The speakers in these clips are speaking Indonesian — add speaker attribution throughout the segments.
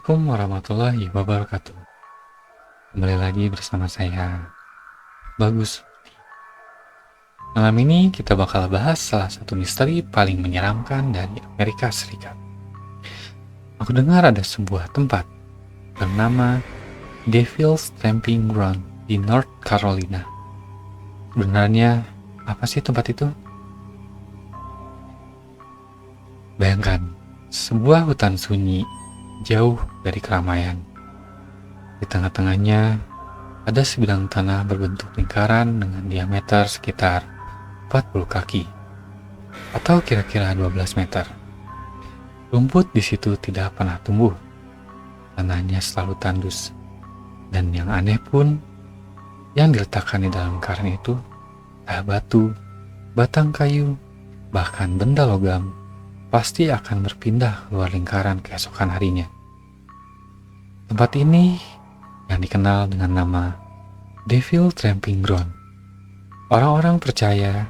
Speaker 1: Assalamualaikum warahmatullahi wabarakatuh. Kembali lagi bersama saya, Bagus. Malam ini kita bakal bahas salah satu misteri paling menyeramkan dari Amerika Serikat. Aku dengar ada sebuah tempat bernama Devil's Tramping Ground di North Carolina. Sebenarnya apa sih tempat itu? Bayangkan, sebuah hutan sunyi jauh dari keramaian. Di tengah-tengahnya ada sebidang tanah berbentuk lingkaran dengan diameter sekitar 40 kaki atau kira-kira 12 meter. Rumput di situ tidak pernah tumbuh. Tanahnya selalu tandus. Dan yang aneh pun, yang diletakkan di dalam lingkaran itu entah batu, batang kayu, bahkan benda logam pasti akan berpindah keluar lingkaran keesokan harinya. Tempat ini yang dikenal dengan nama Devil Tramping Ground. Orang-orang percaya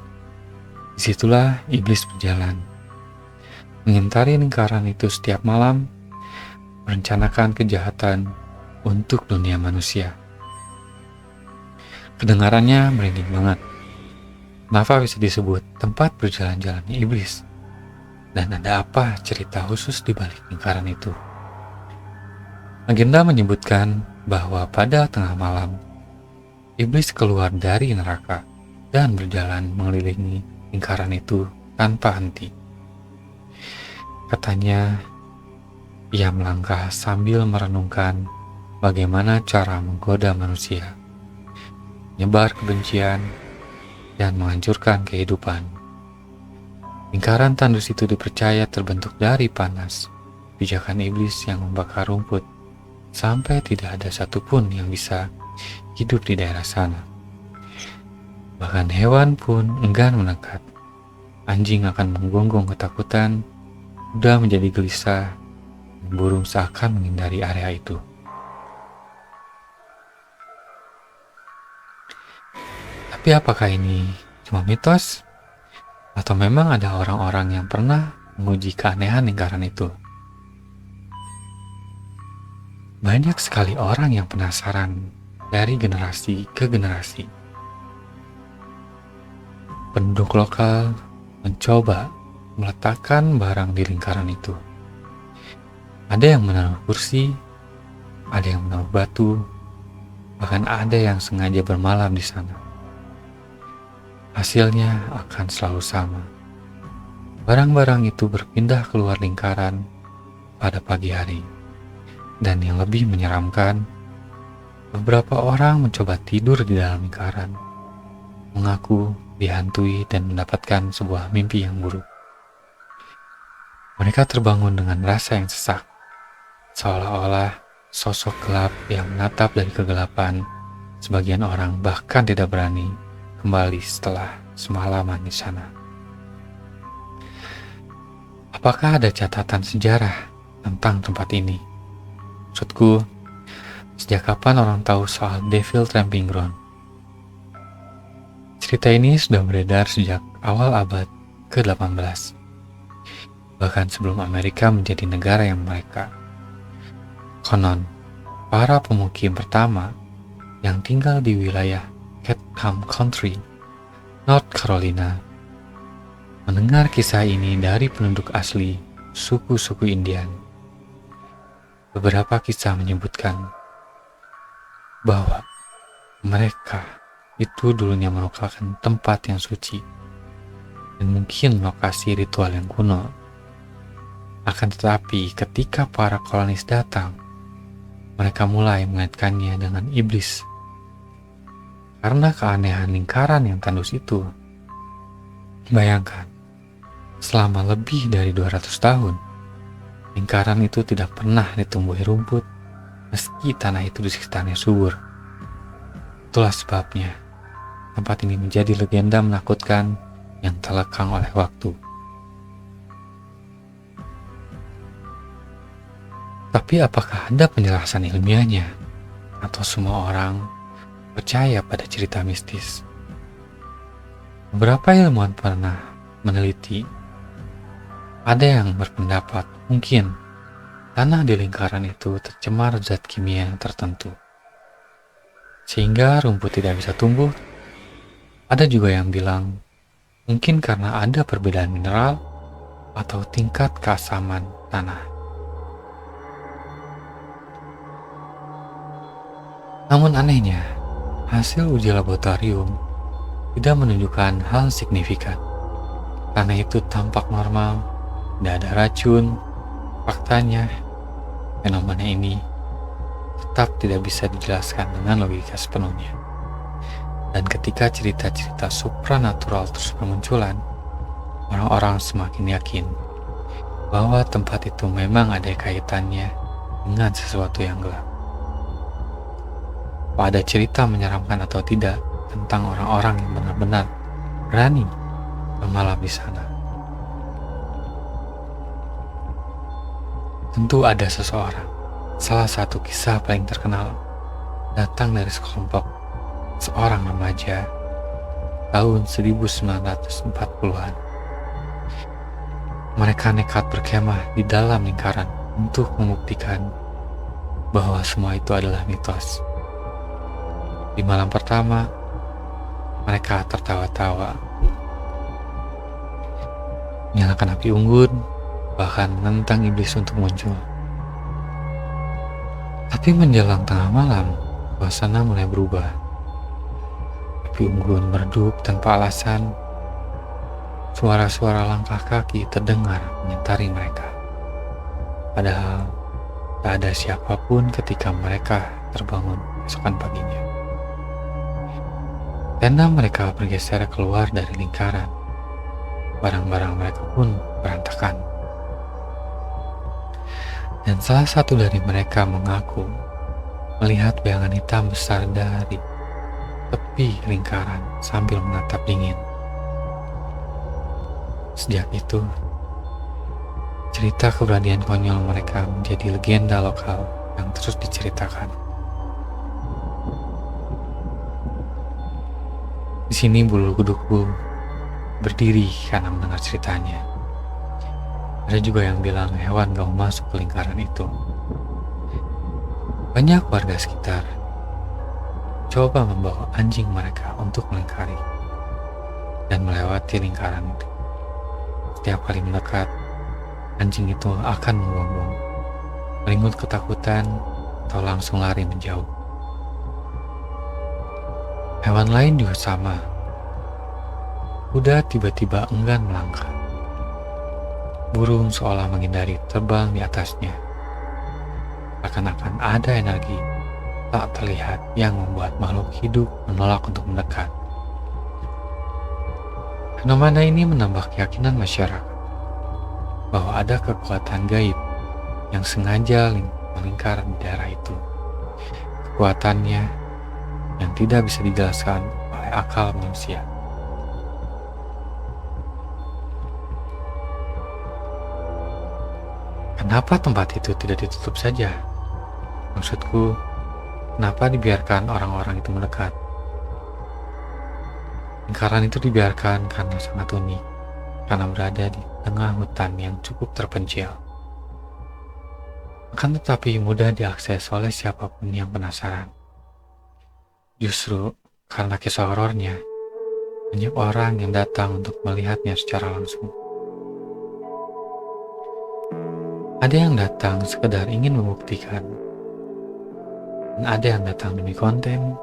Speaker 1: disitulah iblis berjalan, mengintari lingkaran itu setiap malam, merencanakan kejahatan untuk dunia manusia. Kedengarannya merinding banget. Kenapa bisa disebut tempat berjalan-jalannya iblis? Dan ada apa cerita khusus di balik lingkaran itu? Legenda menyebutkan bahwa pada tengah malam, iblis keluar dari neraka dan berjalan mengelilingi lingkaran itu tanpa henti. Katanya, ia melangkah sambil merenungkan bagaimana cara menggoda manusia, menyebar kebencian, dan menghancurkan kehidupan. Lingkaran tandus itu dipercaya terbentuk dari panas, pijakan iblis yang membakar rumput, sampai tidak ada satupun yang bisa hidup di daerah sana. Bahkan hewan pun enggan mendekat. Anjing akan menggonggong ketakutan, kuda menjadi gelisah, dan burung seakan menghindari area itu. Tapi apakah ini cuma mitos? Atau memang ada orang-orang yang pernah menguji keanehan lingkaran itu? Banyak sekali orang yang penasaran dari generasi ke generasi. Penduduk lokal mencoba meletakkan barang di lingkaran itu. Ada yang menaruh kursi, ada yang menaruh batu, bahkan ada yang sengaja bermalam di sana. Hasilnya akan selalu sama. Barang-barang itu berpindah keluar lingkaran pada pagi hari. Dan yang lebih menyeramkan, beberapa orang mencoba tidur di dalam lingkaran, mengaku dihantui dan mendapatkan sebuah mimpi yang buruk. Mereka terbangun dengan rasa yang sesak, seolah-olah sosok gelap yang menatap dari kegelapan. Sebagian orang bahkan tidak berani kembali setelah semalaman di sana. Apakah ada catatan sejarah tentang tempat ini? Maksudku, sejak kapan orang tahu soal Devil Tramping Ground? Cerita ini sudah beredar sejak awal abad ke-18, bahkan sebelum Amerika menjadi negara yang merdeka. Konon, para pemukim pertama yang tinggal di wilayah Chatham County, North Carolina, mendengar kisah ini dari penduduk asli suku-suku Indian. Beberapa kisah menyebutkan bahwa mereka itu dulunya merupakan tempat yang suci dan mungkin lokasi ritual yang kuno. Akan tetapi ketika para kolonis datang, mereka mulai mengaitkannya dengan iblis. Karena keanehan lingkaran yang tandus itu. Bayangkan, selama lebih dari 200 tahun, lingkaran itu tidak pernah ditumbuhi rumput meski tanah itu di sekitarnya subur. Itulah sebabnya tempat ini menjadi legenda menakutkan yang terlekang oleh waktu. Tapi apakah ada penjelasan ilmiahnya? Atau semua orang percaya pada cerita mistis? Beberapa ilmuwan pernah meneliti. Ada yang berpendapat mungkin tanah di lingkaran itu tercemar zat kimia tertentu, sehingga rumput tidak bisa tumbuh. Ada juga yang bilang mungkin karena ada perbedaan mineral atau tingkat keasaman tanah. Namun anehnya, hasil uji laboratorium tidak menunjukkan hal signifikan. Tanah itu tampak normal, tidak ada racun. Faktanya, fenomena ini tetap tidak bisa dijelaskan dengan logika sepenuhnya. Dan ketika cerita-cerita supranatural terus bermunculan, orang-orang semakin yakin bahwa tempat itu memang ada kaitannya dengan sesuatu yang gelap. Apa ada cerita menyeramkan atau tidak tentang orang-orang yang benar-benar berani bermalam di sana? Tentu ada seseorang. Salah satu kisah paling terkenal datang dari seorang remaja tahun 1940-an. Mereka nekat berkemah di dalam lingkaran untuk membuktikan bahwa semua itu adalah mitos. Di malam pertama, mereka tertawa-tawa, menyalakan api unggun, bahkan menentang iblis untuk muncul. Tapi menjelang tengah malam, suasana mulai berubah. Api unggun meredup tanpa alasan. Suara-suara langkah kaki terdengar menyentari mereka. Padahal tak ada siapapun ketika mereka terbangun esokan paginya. Tenda mereka bergeser keluar dari lingkaran. Barang-barang mereka pun berantakan. Dan salah satu dari mereka mengaku melihat bayangan hitam besar dari tepi lingkaran sambil menatap dingin. Sejak itu, cerita keberanian konyol mereka menjadi legenda lokal yang terus diceritakan. Di sini bulu kudukku berdiri karena mendengar ceritanya. Ada juga yang bilang hewan gak mau masuk ke lingkaran itu. Banyak warga sekitar coba membawa anjing mereka untuk melingkari dan melewati lingkaran itu. Setiap kali mendekat, anjing itu akan menggonggong, meringut ketakutan, atau langsung lari menjauh. Hewan lain juga sama. Kuda tiba-tiba enggan melangkah. Burung seolah menghindari terbang di atasnya. Seakan-akan ada energi tak terlihat yang membuat makhluk hidup menolak untuk mendekat. Fenomena ini menambah keyakinan masyarakat bahwa ada kekuatan gaib yang sengaja melingkar di daerah itu. Kekuatannya yang tidak bisa dijelaskan oleh akal manusia. Kenapa tempat itu tidak ditutup saja? Maksudku, kenapa dibiarkan orang-orang itu mendekat? Lingkaran itu dibiarkan karena sangat unik, karena berada di tengah hutan yang cukup terpencil. Akan tetapi mudah diakses oleh siapapun yang penasaran. Justru karena kisah horornya, banyak orang yang datang untuk melihatnya secara langsung. Ada yang datang sekedar ingin membuktikan, dan ada yang datang demi konten.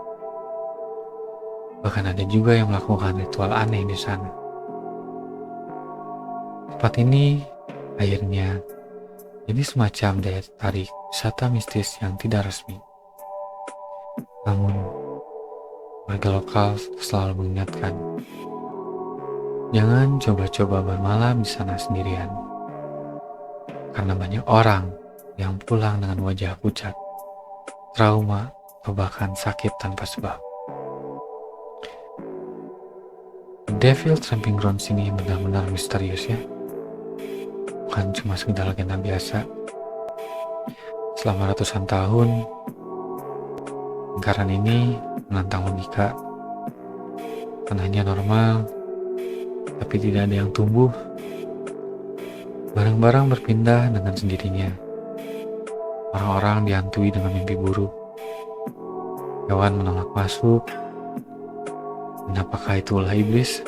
Speaker 1: Bahkan ada juga yang melakukan ritual aneh di sana. Tempat ini akhirnya jadi semacam daya tarik wisata mistis yang tidak resmi. Namun, warga lokal selalu mengingatkan, jangan coba-coba bermalam di sana sendirian. Karena banyak orang yang pulang dengan wajah pucat, trauma, atau bahkan sakit tanpa sebab. Devil Tramping Grounds ini benar-benar misterius ya. Bukan cuma sekedar legenda biasa. Selama ratusan tahun, lingkaran ini menantang logika. Tanahnya normal, tapi tidak ada yang tumbuh. Barang-barang berpindah dengan sendirinya. Orang-orang dihantui dengan mimpi buruk, hewan menolak masuk, dan apakah itu ulah iblis?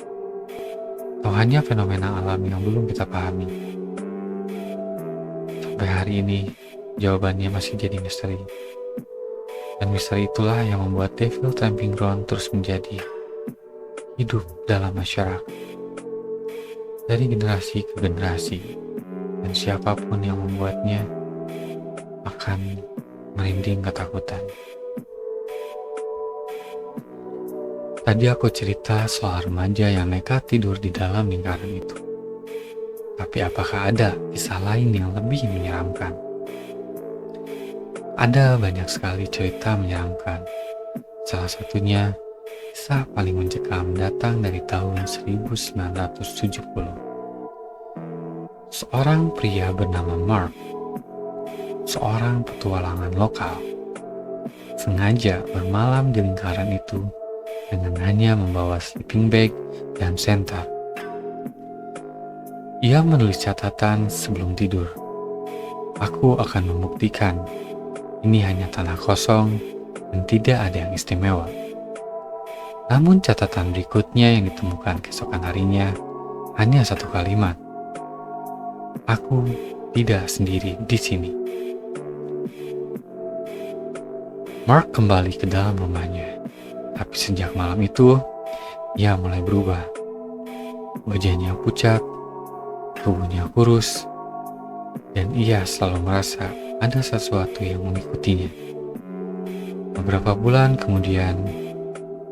Speaker 1: Atau hanya fenomena alam yang belum kita pahami? Sampai hari ini, jawabannya masih jadi misteri. Dan misteri itulah yang membuat Devil Tramping Ground terus menjadi hidup dalam masyarakat. Dari generasi ke generasi, dan siapapun yang membuatnya akan merinding ketakutan. Tadi aku cerita soal remaja yang nekat tidur di dalam lingkaran itu. Tapi apakah ada kisah lain yang lebih menyeramkan? Ada banyak sekali cerita menyeramkan. Salah satunya, kisah paling mencekam datang dari tahun 1970. Seorang pria bernama Mark, seorang petualangan lokal, sengaja bermalam di lingkaran itu dengan hanya membawa sleeping bag dan senter. Ia menulis catatan sebelum tidur. Aku akan membuktikan ini hanya tanah kosong dan tidak ada yang istimewa. Namun catatan berikutnya yang ditemukan keesokan harinya hanya satu kalimat. Aku tidak sendiri di sini. Mark kembali ke dalam rumahnya. Tapi sejak malam itu, ia mulai berubah. Wajahnya pucat, tubuhnya kurus, dan ia selalu merasa ada sesuatu yang mengikutinya. Beberapa bulan kemudian,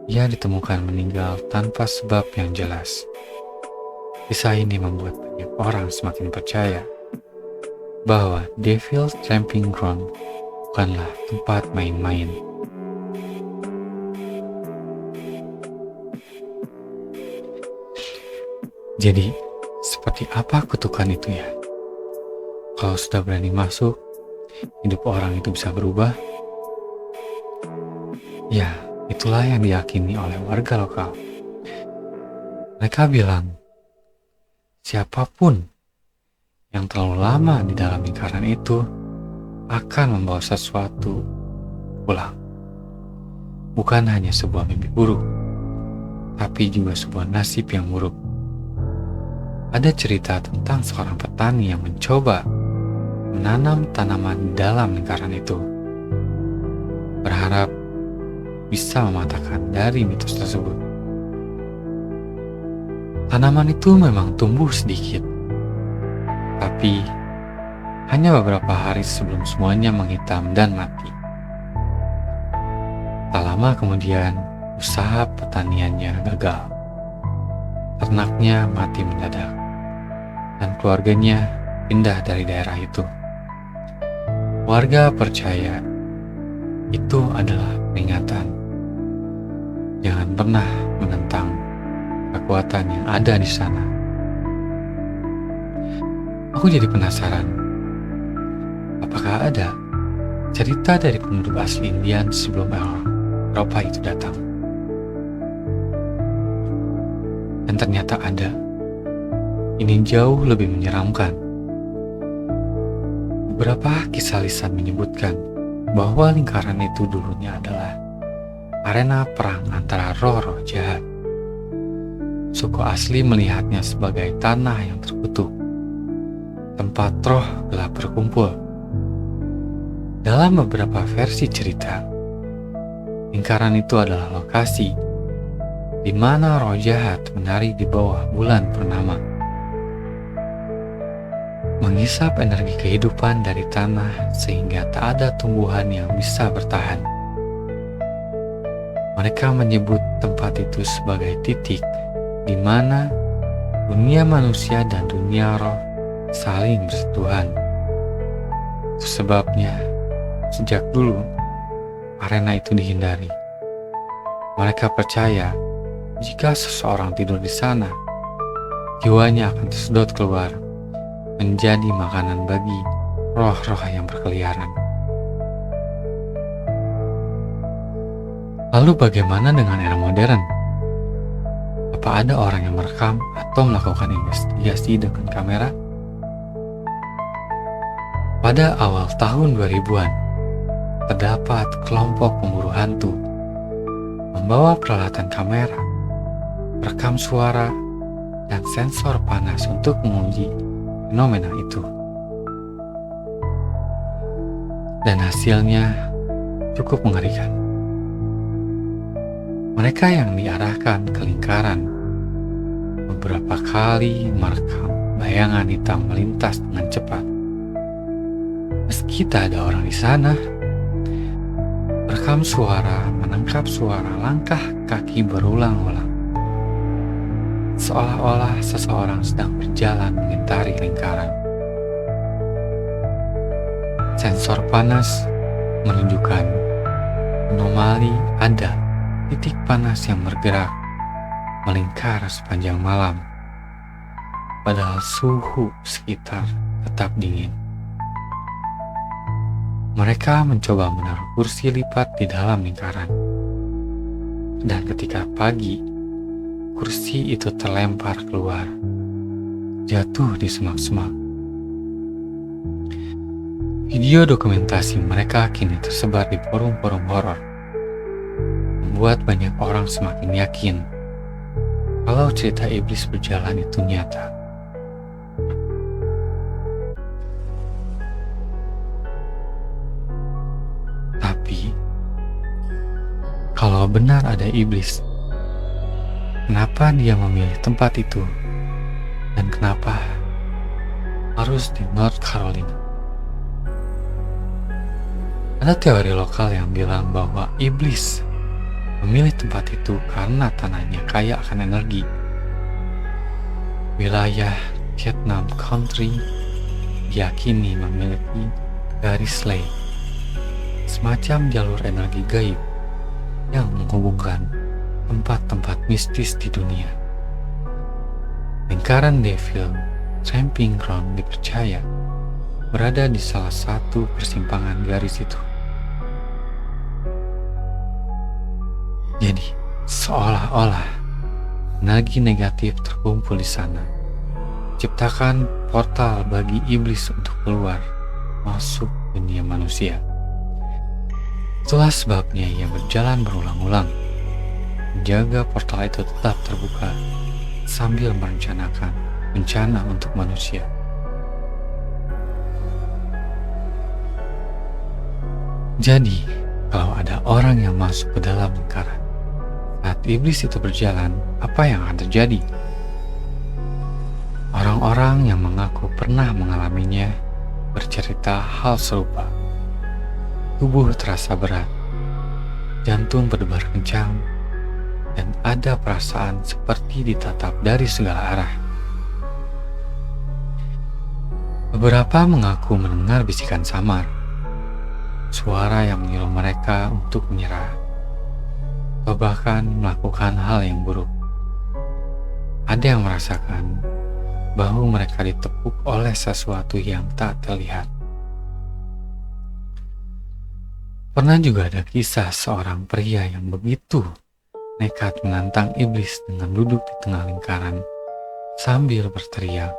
Speaker 1: ia ditemukan meninggal tanpa sebab yang jelas. Kisah ini membuat banyak orang semakin percaya bahwa Devil's Tramping Ground bukanlah tempat main-main. Jadi, seperti apa kutukan itu ya? Kalau sudah berani masuk, hidup orang itu bisa berubah? Ya, itulah yang diyakini oleh warga lokal. Mereka bilang, siapapun yang terlalu lama di dalam lingkaran itu akan membawa sesuatu pulang. Bukan hanya sebuah mimpi buruk, tapi juga sebuah nasib yang buruk. Ada cerita tentang seorang petani yang mencoba menanam tanaman di dalam lingkaran itu, berharap bisa mematahkan dari mitos tersebut. Tanaman itu memang tumbuh sedikit, tapi hanya beberapa hari sebelum semuanya menghitam dan mati. Tak lama kemudian, usaha pertaniannya gagal. Ternaknya mati mendadak, dan keluarganya pindah dari daerah itu. Warga percaya itu adalah peringatan. Jangan pernah menentang kekuatan yang ada di sana. Aku jadi penasaran, apakah ada cerita dari penduduk asli Indian sebelum Eropa itu datang? Dan ternyata ada. Ini jauh lebih menyeramkan. Beberapa kisah lisan menyebutkan bahwa lingkaran itu dulunya adalah arena perang antara roh-roh jahat. Suku asli melihatnya sebagai tanah yang terkutuk, tempat roh gelap berkumpul. Dalam beberapa versi cerita, lingkaran itu adalah lokasi di mana roh jahat menari di bawah bulan purnama, menghisap energi kehidupan dari tanah sehingga tak ada tumbuhan yang bisa bertahan. Mereka menyebut tempat itu sebagai titik di mana dunia manusia dan dunia roh saling bersentuhan. Itu sebabnya sejak dulu arena itu dihindari. Mereka percaya jika seseorang tidur di sana, jiwanya akan tersedot keluar, menjadi makanan bagi roh-roh yang berkeliaran. Lalu bagaimana dengan era modern? Apa ada orang yang merekam atau melakukan investigasi dengan kamera? Pada awal tahun 2000-an, terdapat kelompok pemburu hantu membawa peralatan kamera, rekam suara, dan sensor panas untuk menguji fenomena itu. Dan hasilnya cukup mengerikan. Mereka yang diarahkan ke lingkaran beberapa kali merekam bayangan hitam melintas dengan cepat. Meski tak ada orang di sana, rekam suara menangkap suara langkah kaki berulang-ulang, seolah-olah seseorang sedang berjalan mengitari lingkaran. Sensor panas menunjukkan anomali ada titik panas yang bergerak melingkar sepanjang malam, padahal suhu sekitar tetap dingin. Mereka mencoba menaruh kursi lipat di dalam lingkaran, dan ketika pagi, kursi itu terlempar keluar, jatuh di semak-semak. Video dokumentasi mereka kini tersebar di forum-forum horor, membuat banyak orang semakin yakin kalau cerita iblis berjalan itu nyata. Tapi, kalau benar ada iblis, kenapa dia memilih tempat itu? Dan kenapa harus di North Carolina? Ada teori lokal yang bilang bahwa iblis memilih tempat itu karena tanahnya kaya akan energi. Wilayah Vietnam Country diyakini memiliki garis ley, semacam jalur energi gaib yang menghubungkan tempat-tempat mistis di dunia. Lingkaran Devil Tramping Ground dipercaya berada di salah satu persimpangan garis itu. Jadi, seolah-olah energi negatif terkumpul di sana, ciptakan portal bagi iblis untuk keluar masuk dunia manusia. Itulah sebabnya ia berjalan berulang-ulang, menjaga portal itu tetap terbuka sambil merencanakan bencana untuk manusia. Jadi, kalau ada orang yang masuk ke dalam lingkaran saat iblis itu berjalan, apa yang akan terjadi? Orang-orang yang mengaku pernah mengalaminya bercerita hal serupa. Tubuh terasa berat, jantung berdebar kencang, dan ada perasaan seperti ditatap dari segala arah. Beberapa mengaku mendengar bisikan samar, suara yang menyuruh mereka untuk menyerah, atau bahkan melakukan hal yang buruk. Ada yang merasakan bahu mereka ditepuk oleh sesuatu yang tak terlihat. Pernah juga ada kisah seorang pria yang begitu nekat menantang iblis dengan duduk di tengah lingkaran sambil berteriak,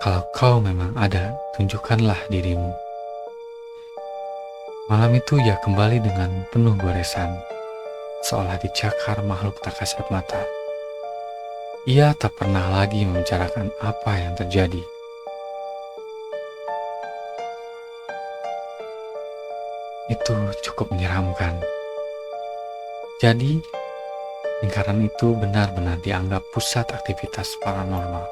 Speaker 1: "Kalau kau memang ada, tunjukkanlah dirimu." Malam itu ia kembali dengan penuh goresan, seolah dicakar makhluk tak kasat mata. Ia tak pernah lagi membicarakan apa yang terjadi. Itu cukup menyeramkan. Jadi, lingkaran itu benar-benar dianggap pusat aktivitas paranormal.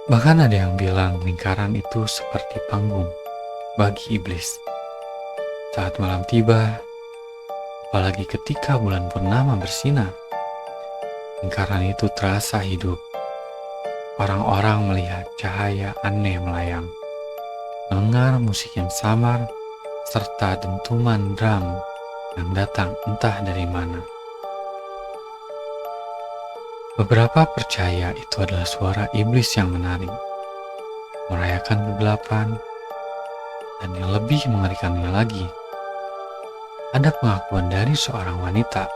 Speaker 1: Bahkan ada yang bilang lingkaran itu seperti panggung bagi iblis. Saat malam tiba, apalagi ketika bulan purnama bersinar, lingkaran itu terasa hidup. Orang-orang melihat cahaya aneh melayang, mendengar musik yang samar, serta dentuman drum yang datang entah dari mana. Beberapa percaya itu adalah suara iblis yang menari, merayakan kegelapan, dan yang lebih mengerikannya lagi, ada pengakuan dari seorang wanita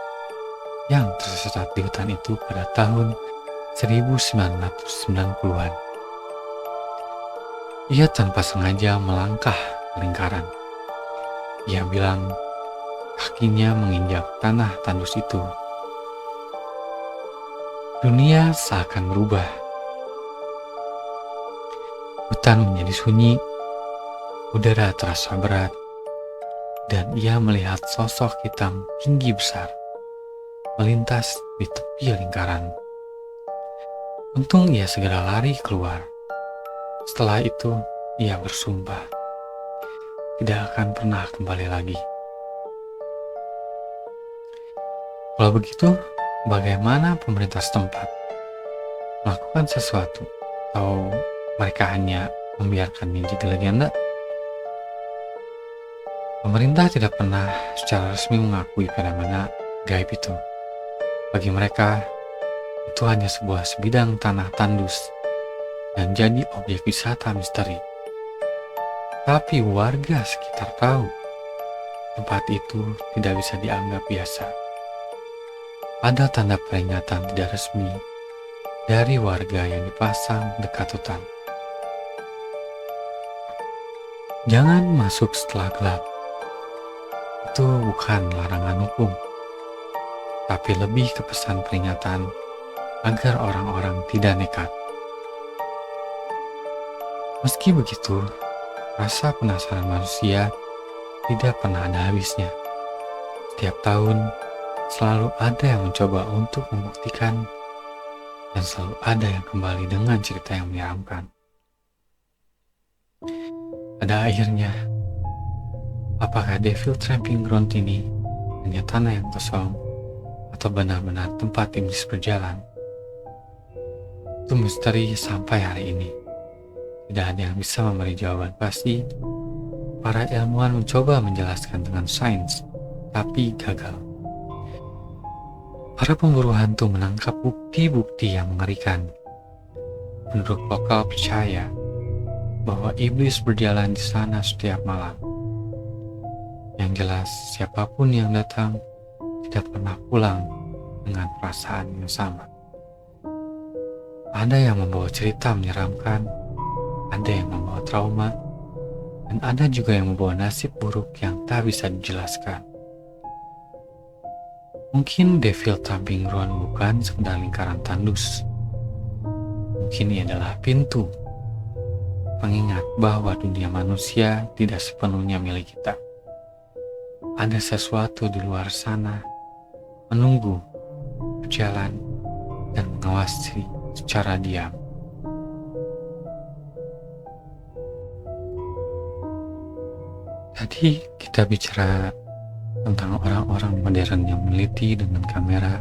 Speaker 1: yang tersesat di hutan itu pada tahun 1990-an. Ia tanpa sengaja melangkah ke lingkaran. Ia bilang kakinya menginjak tanah tandus itu. Dunia seakan berubah. Hutan menjadi sunyi, udara terasa berat, dan ia melihat sosok hitam tinggi besar melintas di tepi lingkaran. Untung ia segera lari keluar. Setelah itu, ia bersumpah tidak akan pernah kembali lagi. Kalau begitu, bagaimana pemerintah setempat melakukan sesuatu, atau mereka hanya membiarkannya jadi legenda? Pemerintah tidak pernah secara resmi mengakui fenomena gaib itu. Bagi mereka, itu hanya sebuah sebidang tanah tandus dan jadi objek wisata misteri. Tapi warga sekitar tahu tempat itu tidak bisa dianggap biasa. Ada tanda peringatan tidak resmi dari warga yang dipasang dekat hutan. Jangan masuk setelah gelap. Itu bukan larangan hukum, tapi lebih ke pesan peringatan agar orang-orang tidak nekat. Meski begitu, rasa penasaran manusia tidak pernah ada habisnya. Setiap tahun, selalu ada yang mencoba untuk membuktikan, dan selalu ada yang kembali dengan cerita yang menyeramkan. Pada akhirnya, apakah Devil Tramping Ground ini hanya tanah yang kosong, atau benar-benar tempat iblis berjalan? Itu misteri sampai hari ini. Tidak ada yang bisa memberi jawaban pasti. Para ilmuwan mencoba menjelaskan dengan sains, tapi gagal. Para pemburu hantu menangkap bukti-bukti yang mengerikan. Penduduk lokal percaya bahwa iblis berjalan di sana setiap malam. Yang jelas, siapapun yang datang tidak pernah pulang dengan perasaan yang sama. Ada yang membawa cerita menyeramkan, ada yang membawa trauma, dan ada juga yang membawa nasib buruk yang tak bisa dijelaskan. Mungkin Devil Tramping Ground bukan sekedar lingkaran tandus. Mungkin ia adalah pintu, pengingat bahwa dunia manusia tidak sepenuhnya milik kita. Ada sesuatu di luar sana, menunggu, berjalan, dan mengawasi secara diam. Tadi kita bicara tentang orang-orang modern yang meneliti dengan kamera,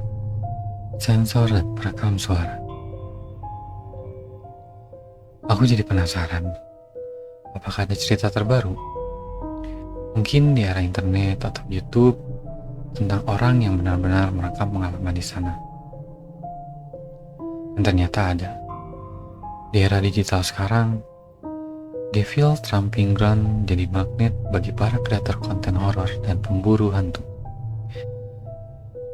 Speaker 1: sensor, dan perekam suara. Aku jadi penasaran, apakah ada cerita terbaru? Mungkin di era internet atau YouTube tentang orang yang benar-benar merekam pengalaman di sana. Dan ternyata ada. Di era digital sekarang, Devil Tramping Ground jadi magnet bagi para kreator konten horor dan pemburu hantu.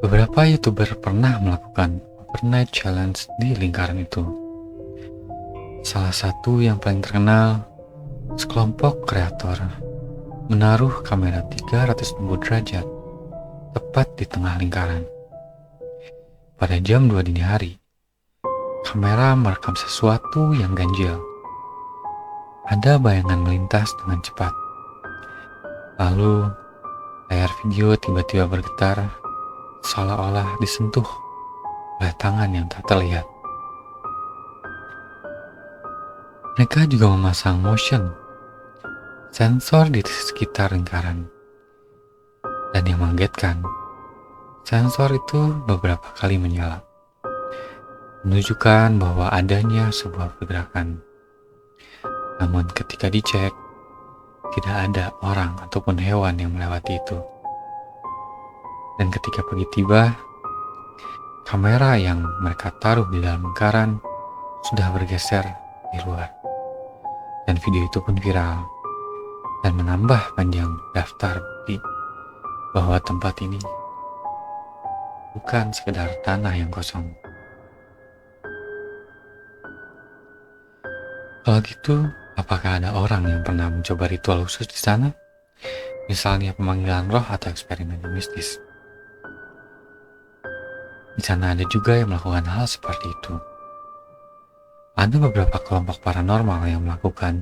Speaker 1: Beberapa YouTuber pernah melakukan overnight challenge di lingkaran itu. Salah satu yang paling terkenal, sekelompok kreator menaruh kamera 360 derajat tepat di tengah lingkaran. Pada jam 2 dini hari, kamera merekam sesuatu yang ganjil. Ada bayangan melintas dengan cepat. Lalu, layar video tiba-tiba bergetar, seolah-olah disentuh oleh tangan yang tak terlihat. Mereka juga memasang motion sensor di sekitar lingkaran. Dan yang mengagetkan, sensor itu beberapa kali menyala, menunjukkan bahwa adanya sebuah pergerakan. Namun ketika dicek, tidak ada orang ataupun hewan yang melewati itu. Dan ketika pergi tiba, kamera yang mereka taruh di dalam lingkaran sudah bergeser di luar. Dan video itu pun viral dan menambah panjang daftar bukti bahwa tempat ini bukan sekedar tanah yang kosong. Kalau gitu, Apakah ada orang yang pernah mencoba ritual khusus di sana? Misalnya pemanggilan roh atau eksperimen mistis. Di sana ada juga yang melakukan hal seperti itu. Ada beberapa kelompok paranormal yang melakukan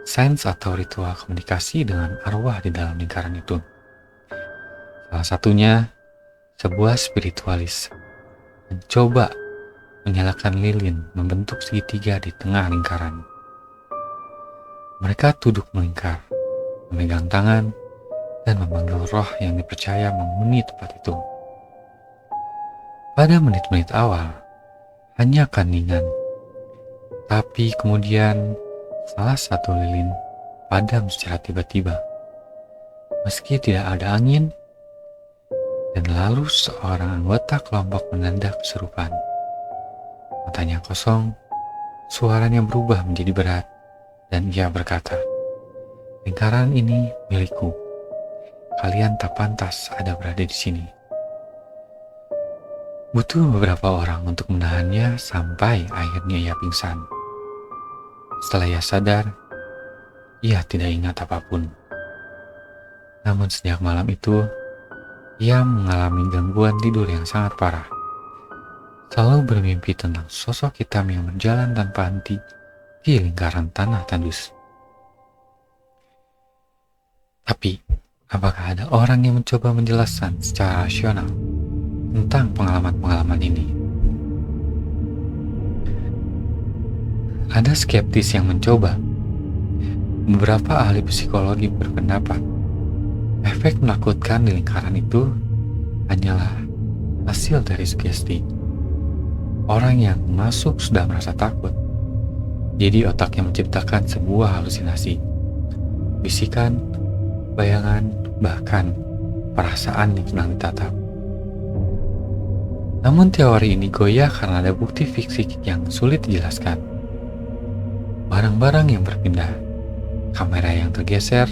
Speaker 1: sains atau ritual komunikasi dengan arwah di dalam lingkaran itu. Salah satunya, sebuah spiritualis mencoba menyalakan lilin membentuk segitiga di tengah lingkaran. Mereka duduk melingkar, memegang tangan, dan memanggil roh yang dipercaya menghuni tempat itu. Pada menit-menit awal, hanya keheningan. Tapi kemudian, salah satu lilin padam secara tiba-tiba. Meski tidak ada angin, dan lalu seorang anggota kelompok menendak kesurupan. Matanya kosong, suaranya berubah menjadi berat, dan ia berkata, "Lingkaran ini milikku. Kalian tak pantas ada berada di sini." Butuh beberapa orang untuk menahannya sampai akhirnya ia pingsan. Setelah ia sadar, ia tidak ingat apapun. Namun sejak malam itu, ia mengalami gangguan tidur yang sangat parah. Selalu bermimpi tentang sosok hitam yang berjalan tanpa henti di lingkaran tanah tandus. Tapi, apakah ada orang yang mencoba menjelaskan secara rasional tentang pengalaman-pengalaman ini? Ada skeptis yang mencoba. Beberapa ahli psikologi berpendapat efek menakutkan di lingkaran itu hanyalah hasil dari sugesti. Orang yang masuk sudah merasa takut, jadi otaknya menciptakan sebuah halusinasi, bisikan, bayangan, bahkan perasaan yang sedang ditatap. Namun teori ini goyah karena ada bukti fiksi yang sulit dijelaskan. Barang-barang yang berpindah, kamera yang tergeser,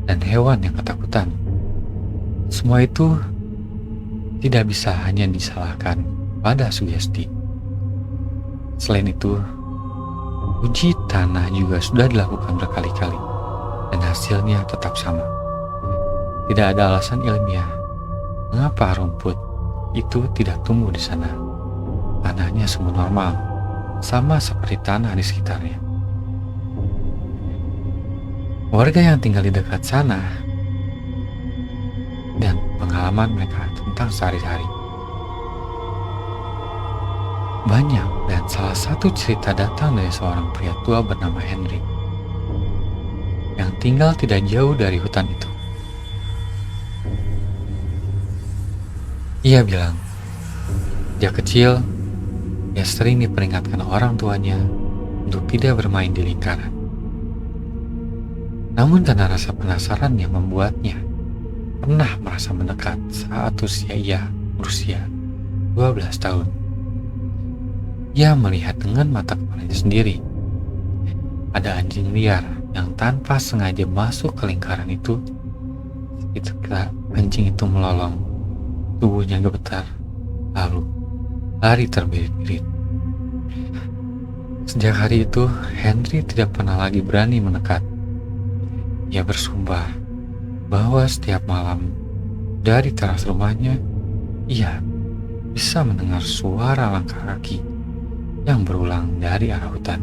Speaker 1: dan hewan yang ketakutan. Semua itu tidak bisa hanya disalahkan pada sugesti. Selain itu, uji tanah juga sudah dilakukan berkali-kali, dan hasilnya tetap sama. Tidak ada alasan ilmiah mengapa rumput itu tidak tumbuh di sana. Tanahnya semua normal, sama seperti tanah di sekitarnya. Warga yang tinggal di dekat sana dan pengalaman mereka tentang sehari-hari banyak, dan salah satu cerita datang dari seorang pria tua bernama Henry yang tinggal tidak jauh dari hutan itu. Ia bilang, sejak kecil ia sering diperingatkan orang tuanya untuk tidak bermain di lingkaran. Namun karena rasa penasaran yang membuatnya pernah merasa mendekat saat usia ia berusia 12 tahun. Ia melihat dengan mata kepalanya sendiri. Ada anjing liar yang tanpa sengaja masuk ke lingkaran itu. Ketika anjing itu melolong, tubuhnya gemetar, lalu lari terbirit-birit. Sejak hari itu, Henry tidak pernah lagi berani mendekat. Ia bersumpah bahwa setiap malam dari teras rumahnya, ia bisa mendengar suara langkah kaki yang berulang dari arah hutan,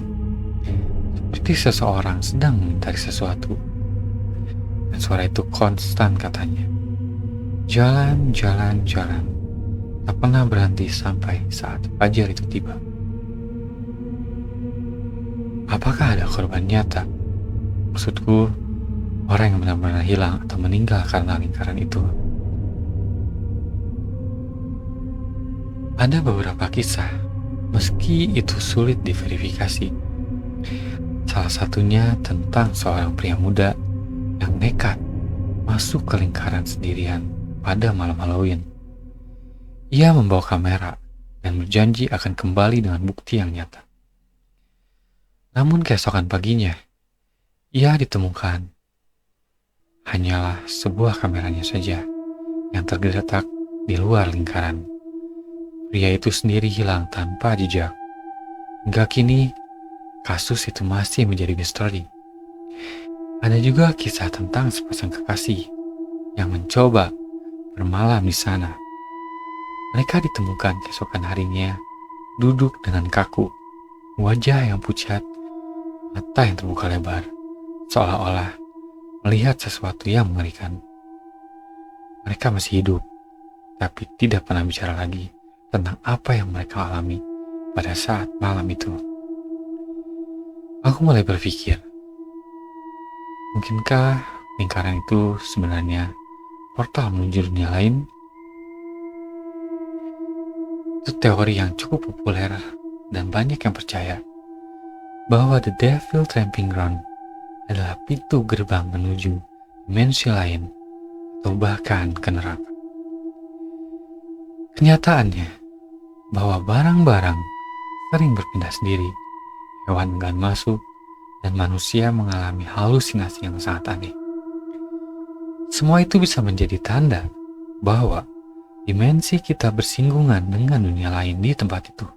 Speaker 1: seperti seseorang sedang mengintari sesuatu. Dan suara itu konstan, katanya. Jalan, jalan, jalan, tak pernah berhenti sampai saat fajar itu tiba. Apakah ada korban nyata? Maksudku, orang yang benar-benar hilang atau meninggal karena lingkaran itu. Ada beberapa kisah, meski itu sulit diverifikasi. Salah satunya tentang seorang pria muda yang nekat masuk ke lingkaran sendirian pada malam Halloween. Ia membawa kamera dan berjanji akan kembali dengan bukti yang nyata. Namun keesokan paginya, ia ditemukan hanyalah sebuah kameranya saja yang tergeletak di luar lingkaran. Pria itu sendiri hilang tanpa jejak. Hingga kini, kasus itu masih menjadi misteri. Ada juga kisah tentang sepasang kekasih yang mencoba bermalam di sana. Mereka ditemukan keesokan harinya duduk dengan kaku, wajah yang pucat, mata yang terbuka lebar, seolah-olah melihat sesuatu yang mengerikan. Mereka masih hidup, tapi tidak pernah bicara lagi tentang apa yang mereka alami pada saat malam itu. Aku mulai berpikir, mungkinkah lingkaran itu sebenarnya portal menuju dunia lain? Itu teori yang cukup populer dan banyak yang percaya bahwa The Devil Tramping Ground adalah pintu gerbang menuju dimensi lain atau bahkan ke neraka. Kenyataannya bahwa barang-barang sering berpindah sendiri, hewan enggan masuk, dan manusia mengalami halusinasi yang sangat aneh. Semua itu bisa menjadi tanda bahwa dimensi kita bersinggungan dengan dunia lain di tempat itu.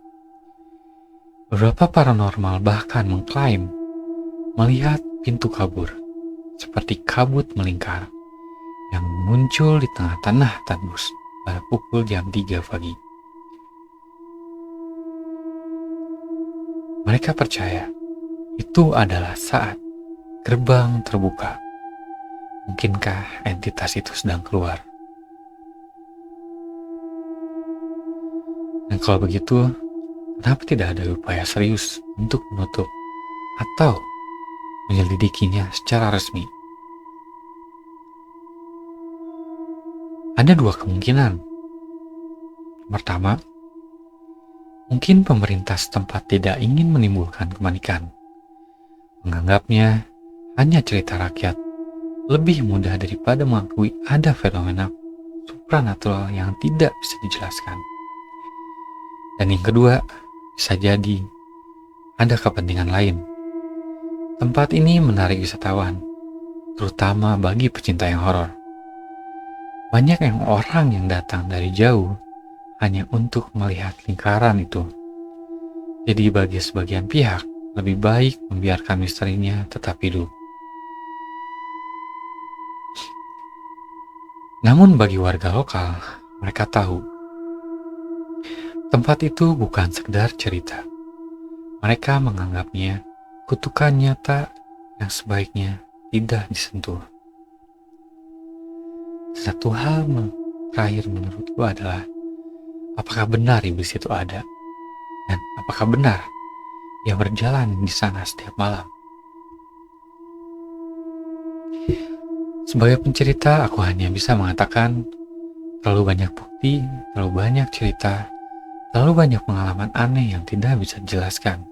Speaker 1: Beberapa paranormal bahkan mengklaim melihat pintu kabur seperti kabut melingkar yang muncul di tengah tanah tandus pada pukul jam 3 pagi. Mereka percaya itu adalah saat gerbang terbuka. Mungkinkah entitas itu sedang keluar? Dan kalau begitu, kenapa tidak ada upaya serius untuk menutup atau menyelidikinya secara resmi? Ada dua kemungkinan. Pertama, mungkin pemerintah setempat tidak ingin menimbulkan kepanikan. Menganggapnya hanya cerita rakyat lebih mudah daripada mengakui ada fenomena supranatural yang tidak bisa dijelaskan. Dan yang kedua, bisa jadi ada kepentingan lain. Tempat ini menarik wisatawan, terutama bagi pecinta yang horor. Banyak orang yang datang dari jauh hanya untuk melihat lingkaran itu. Jadi bagi sebagian pihak, lebih baik membiarkan misterinya tetap hidup. Namun bagi warga lokal, mereka tahu tempat itu bukan sekedar cerita. Mereka menganggapnya kutukan nyata yang sebaiknya tidak disentuh. Satu hal terakhir menurutku adalah, apakah benar iblis itu ada? Dan apakah benar ia berjalan di sana setiap malam? Sebagai pencerita, aku hanya bisa mengatakan terlalu banyak bukti, terlalu banyak cerita, terlalu banyak pengalaman aneh yang tidak bisa dijelaskan.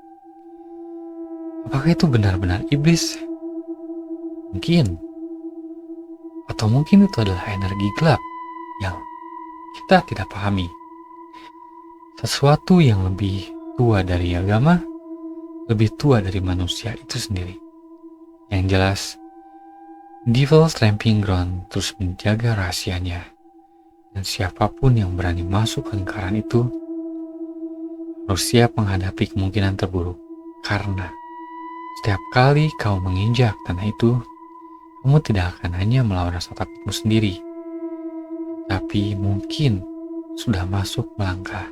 Speaker 1: Apakah itu benar-benar iblis? Mungkin. Atau mungkin itu adalah energi gelap yang kita tidak pahami. Sesuatu yang lebih tua dari agama, lebih tua dari manusia itu sendiri. Yang jelas, Devil's Tramping Ground terus menjaga rahasianya. Dan siapapun yang berani masuk ke lingkaran itu harus siap menghadapi kemungkinan terburuk. Karena setiap kali kau menginjak tanah itu, kamu tidak akan hanya melawan rasa takutmu sendiri, tapi mungkin sudah masuk melangkah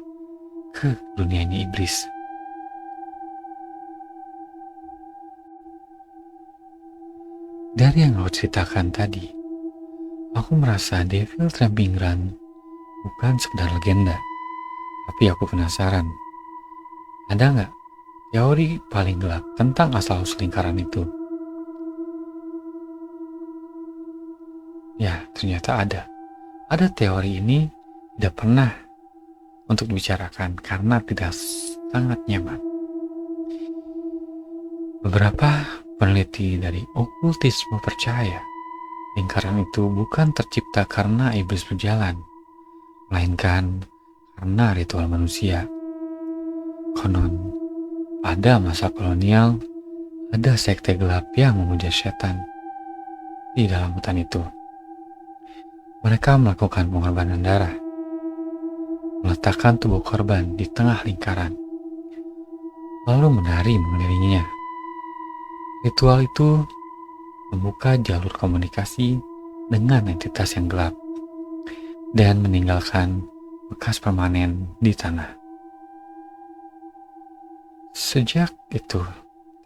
Speaker 1: ke dunianya iblis. Dari yang kau ceritakan tadi, aku merasa Devil Tramping Ground bukan sekedar legenda, tapi aku penasaran, ada nggak teori paling gelap tentang asal-usul lingkaran itu? Ya, ternyata ada. Ada teori ini tidak pernah untuk dibicarakan karena tidak sangat nyaman. Beberapa peneliti dari okultisme percaya lingkaran itu bukan tercipta karena iblis berjalan, melainkan karena ritual manusia. Konon, pada masa kolonial, ada sekte gelap yang memuja setan di dalam hutan itu. Mereka melakukan pengorbanan darah, meletakkan tubuh korban di tengah lingkaran, lalu menari mengelilinginya. Ritual itu membuka jalur komunikasi dengan entitas yang gelap dan meninggalkan bekas permanen di tanah. Sejak itu,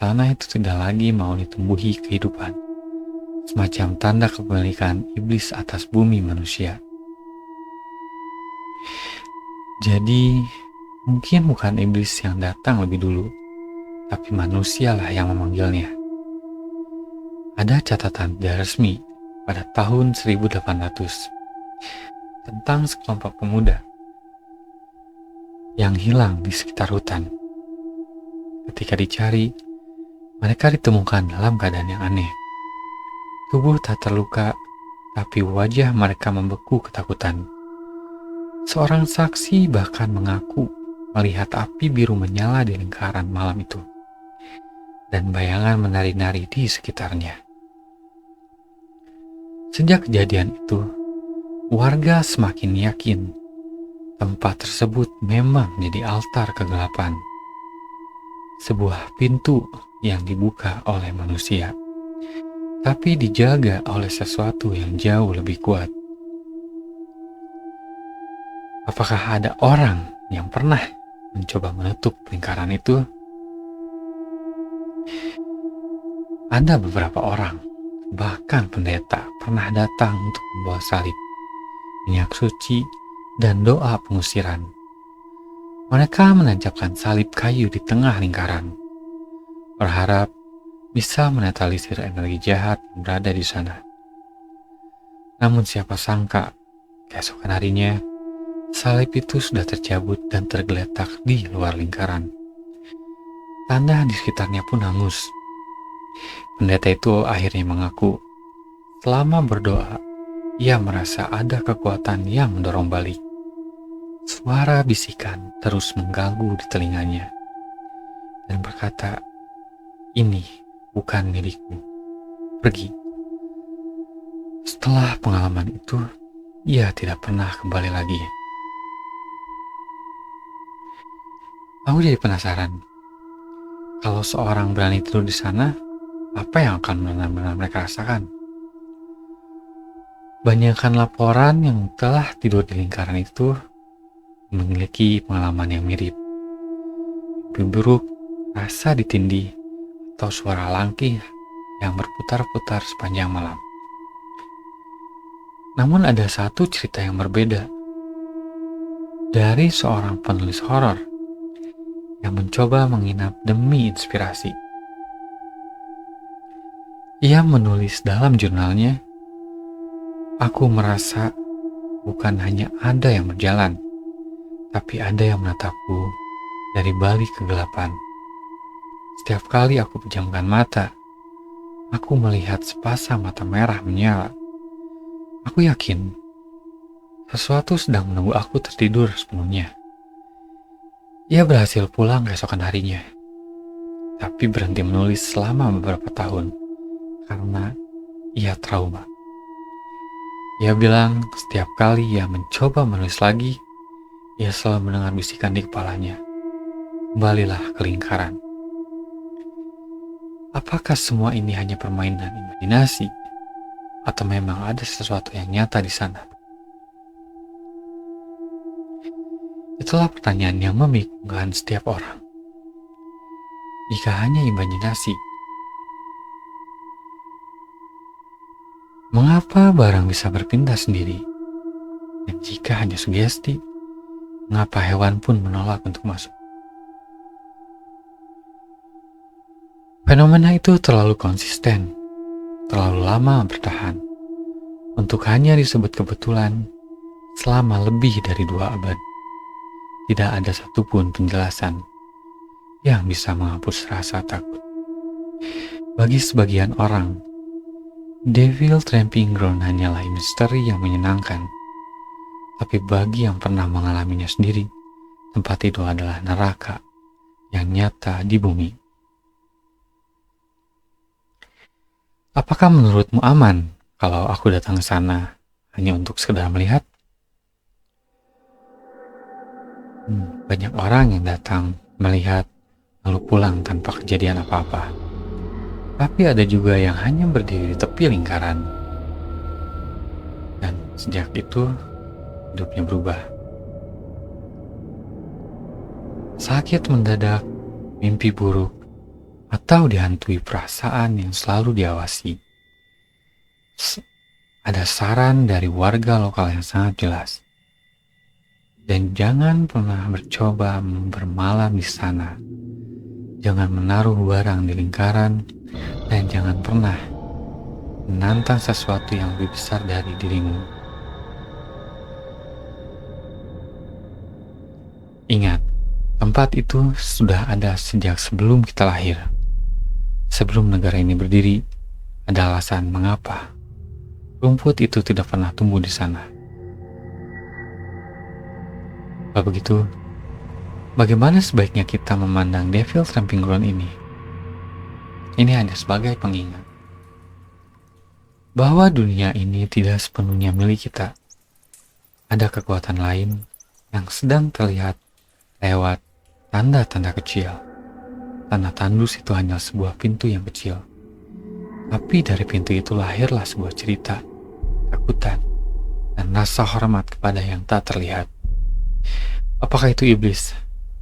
Speaker 1: tanah itu tidak lagi mau ditumbuhi kehidupan, semacam tanda kepemilikan iblis atas bumi manusia. Jadi, mungkin bukan iblis yang datang lebih dulu, tapi manusialah yang memanggilnya. Ada catatan tidak resmi pada tahun 1800 tentang sekelompok pemuda yang hilang di sekitar hutan. Ketika dicari, mereka ditemukan dalam keadaan yang aneh. Tubuh tak terluka, tapi wajah mereka membeku ketakutan. Seorang saksi bahkan mengaku melihat api biru menyala di lingkaran malam itu, dan bayangan menari-nari di sekitarnya. Sejak kejadian itu, warga semakin yakin tempat tersebut memang menjadi altar kegelapan. Sebuah pintu yang dibuka oleh manusia, tapi dijaga oleh sesuatu yang jauh lebih kuat. Apakah ada orang yang pernah mencoba menutup lingkaran itu? Ada beberapa orang, bahkan pendeta, pernah datang untuk membawa salib, minyak suci, dan doa pengusiran. Mereka menancapkan salib kayu di tengah lingkaran, berharap bisa menetralisir energi jahat yang berada di sana. Namun siapa sangka, keesokan harinya, salib itu sudah tercabut dan tergeletak di luar lingkaran. Tanah di sekitarnya pun hangus. Pendeta itu akhirnya mengaku, selama berdoa, ia merasa ada kekuatan yang mendorong balik. Suara bisikan terus mengganggu di telinganya dan berkata, "Ini bukan milikku, pergi." Setelah pengalaman itu, ia tidak pernah kembali lagi. Aku jadi penasaran, kalau seorang berani tidur di sana, apa yang akan benar-benar mereka rasakan? Banyakkan laporan yang telah tidur di lingkaran itu memiliki pengalaman yang mirip. Mimpi buruk, rasa ditindih, atau suara langkih yang berputar-putar sepanjang malam. Namun ada satu cerita yang berbeda dari seorang penulis horor yang mencoba menginap demi inspirasi. Ia menulis dalam jurnalnya, "Aku merasa bukan hanya ada yang berjalan, tapi ada yang menatapku dari balik kegelapan. Setiap kali aku pejamkan mata, aku melihat sepasang mata merah menyala. Aku yakin sesuatu sedang menunggu aku tertidur sepenuhnya." Ia berhasil pulang keesokan harinya, tapi berhenti menulis selama beberapa tahun karena ia trauma. Ia bilang setiap kali ia mencoba menulis lagi, ia selalu mendengar bisikan di kepalanya, "Kembalilah ke lingkaran." Apakah semua ini hanya permainan imajinasi, atau memang ada sesuatu yang nyata di sana? Itulah pertanyaan yang membingungkan setiap orang. Jika hanya imajinasi, mengapa barang bisa berpindah sendiri? Dan jika hanya sugesti, mengapa hewan pun menolak untuk masuk? Fenomena itu terlalu konsisten, terlalu lama bertahan, untuk hanya disebut kebetulan selama lebih dari 2 abad. Tidak ada satupun penjelasan yang bisa menghapus rasa takut. Bagi sebagian orang, Devil Tramping Ground hanyalah misteri yang menyenangkan. Tapi bagi yang pernah mengalaminya sendiri, tempat itu adalah neraka yang nyata di bumi. Apakah menurutmu aman kalau aku datang ke sana hanya untuk sekedar melihat? Banyak orang yang datang melihat lalu pulang tanpa kejadian apa-apa. Tapi ada juga yang hanya berdiri di tepi lingkaran. Dan sejak itu, hidupnya berubah. Sakit mendadak, mimpi buruk, atau dihantui perasaan yang selalu diawasi. Ada saran dari warga lokal yang sangat jelas. Dan jangan pernah mencoba bermalam di sana. Jangan menaruh barang di lingkaran, dan jangan pernah menantang sesuatu yang lebih besar dari dirimu. Ingat, tempat itu sudah ada sejak sebelum kita lahir. Sebelum negara ini berdiri, ada alasan mengapa rumput itu tidak pernah tumbuh di sana. Kalau begitu, bagaimana sebaiknya kita memandang Devil Tramping Ground ini? Ini hanya sebagai pengingat bahwa dunia ini tidak sepenuhnya milik kita. Ada kekuatan lain yang sedang terlihat lewat tanda-tanda kecil. Tanda tandus itu hanya sebuah pintu yang kecil. Tapi dari pintu itu lahirlah sebuah cerita, ketakutan, dan rasa hormat kepada yang tak terlihat. Apakah itu iblis?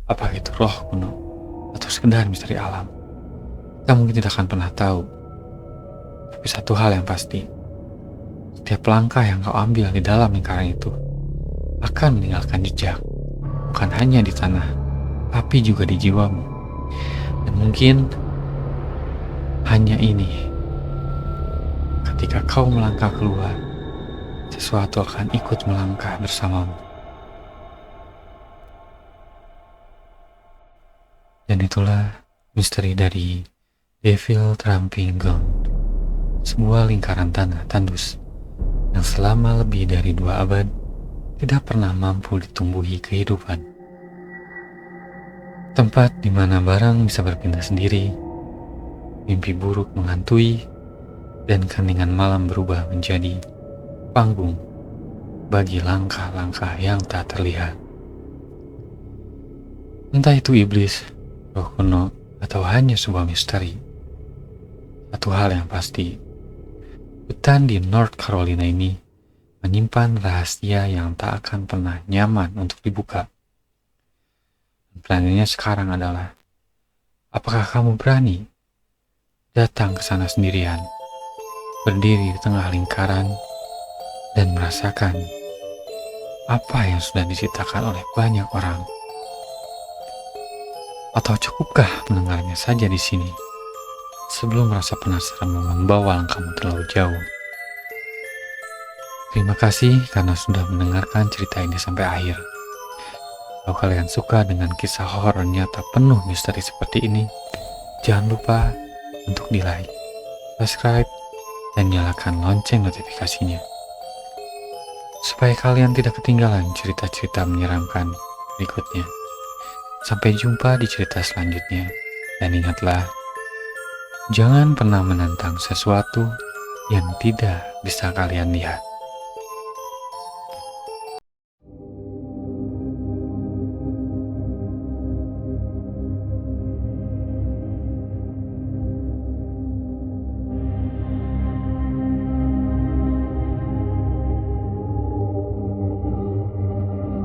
Speaker 1: Apakah itu roh kuno? Atau sekedar misteri alam? Kita mungkin tidak akan pernah tahu. Tapi satu hal yang pasti, setiap langkah yang kau ambil di dalam lingkaran itu akan meninggalkan jejak. Bukan hanya di tanah, tapi juga di jiwamu. Dan mungkin hanya ini, ketika kau melangkah keluar, sesuatu akan ikut melangkah bersamamu. Dan itulah misteri dari Devil Tramping Ground, sebuah lingkaran tanah tandus yang selama lebih dari 2 abad tidak pernah mampu ditumbuhi kehidupan. Tempat di mana barang bisa berpindah sendiri, mimpi buruk menghantui, dan keheningan malam berubah menjadi panggung bagi langkah-langkah yang tak terlihat. Entah itu iblis, roh kuno, atau hanya sebuah misteri. Satu hal yang pasti, hutan di North Carolina ini menyimpan rahasia yang tak akan pernah nyaman untuk dibuka. Pertanyaannya sekarang adalah, apakah kamu berani datang ke sana sendirian, berdiri di tengah lingkaran, dan merasakan apa yang sudah diceritakan oleh banyak orang? Atau cukupkah mendengarnya saja di sini, sebelum rasa penasaran membawa langkahmu terlalu jauh? Terima kasih karena sudah mendengarkan cerita ini sampai akhir. Kalau kalian suka dengan kisah horor nyata penuh misteri seperti ini, jangan lupa untuk di-like, subscribe, dan nyalakan lonceng notifikasinya, supaya kalian tidak ketinggalan cerita-cerita menyeramkan berikutnya. Sampai jumpa di cerita selanjutnya, dan ingatlah, jangan pernah menantang sesuatu yang tidak bisa kalian lihat.